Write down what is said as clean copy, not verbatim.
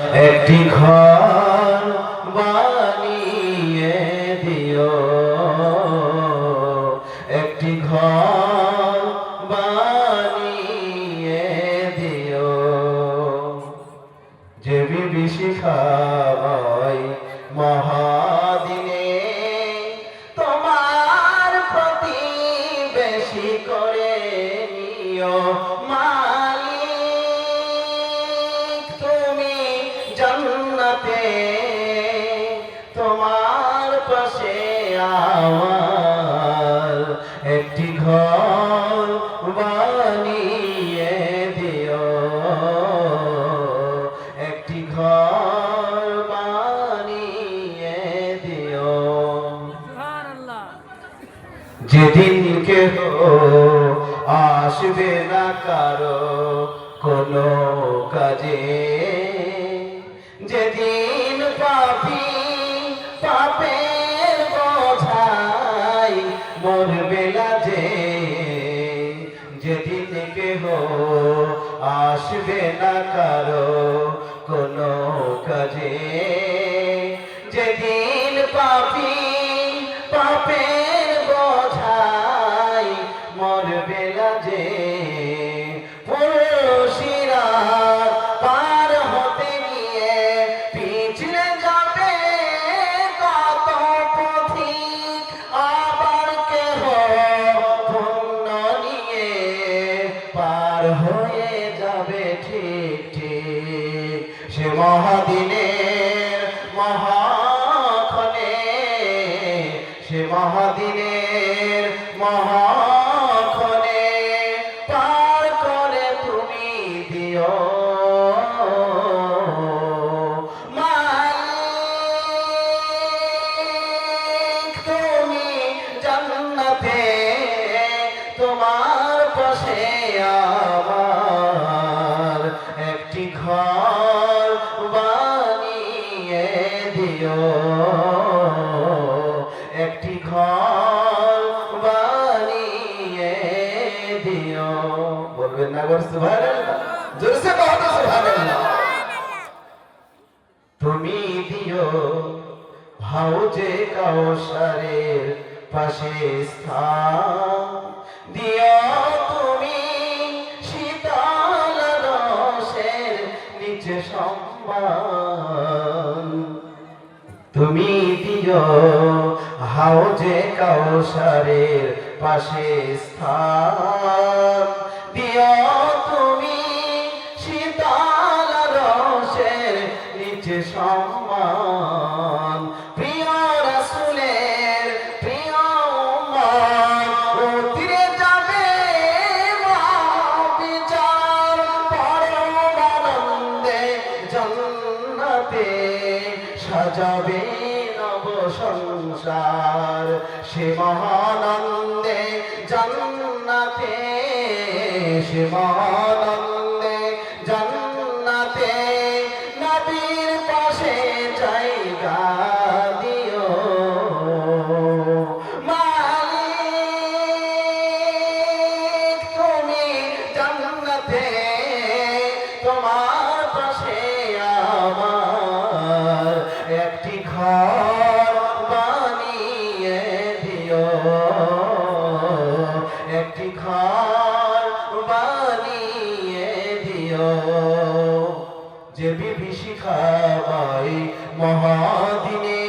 একটি ঘর বানিয়ে দিও, একটি ঘর বানিয়ে দিও, যে বিভীষিকাময় মহাদিনে তোমার প্রতিবেশী করে নিও মালিক। তুমি জান্নাতে তোমার পাশে আমার একটি ঘর বানিয়ে দিও, একটি ঘর বানিয়ে দিও। যেদিন কেহ আসবে না কারো কোনো কাজে, যেদিন পাপী পাপের বোঝাই মরবে লাজে, যেদিন কেহ আসবে না কারো কোনো কাজে, যেদিন পাপী পাপের বোঝাই মরবে লাজে, পুরুষিরা পার হতে গিয়ে পিছলে যাবে কত পথিক, আবার কেহ পুণ্য নিয়ে পার হয়ে যাবে ঠিক ঠিক। সে মহাদিনের মহাক্ষণে, সে মহাদিনের মহাক্ষণে পার করে তুমি দিও মালিক। তুমি জান্নাতে তোমার পাশে আমার একটি ঘর বানিয়ে দিও, একটি ঘর বানিয়ে দিও। বলবেন না গো সুবহানাল্লাহ? জোরসে বলো সুবহানাল্লাহ। তুমি দিও হাউজে কাউসারের পাশে স্থান, দিও তুমি শীতল রসের নিচে সম্মান, তুমি দিও হাউজে কাউসারের পাশে স্থান, দিও তুমি শীতল রসের নিচে সম্মান। প্রিয় রাসূলের প্রিয় উম্মত উতরে যাবে মহাবিচার, পরম আনন্দে জান্নাতে সাজাবে নব সংসার। সে মহানন্দে জান্নাতে, সে মহানন্দে জান্নাতে নবীর পাশে জায়গা দিও মালিক। তুমি জান্নাতে তোমার পাশে আমার একটি ঘর বানিয়ে দিও, একটি ঘর বানিয়ে দিও, যে বিভীষিকাময় মহাদিনে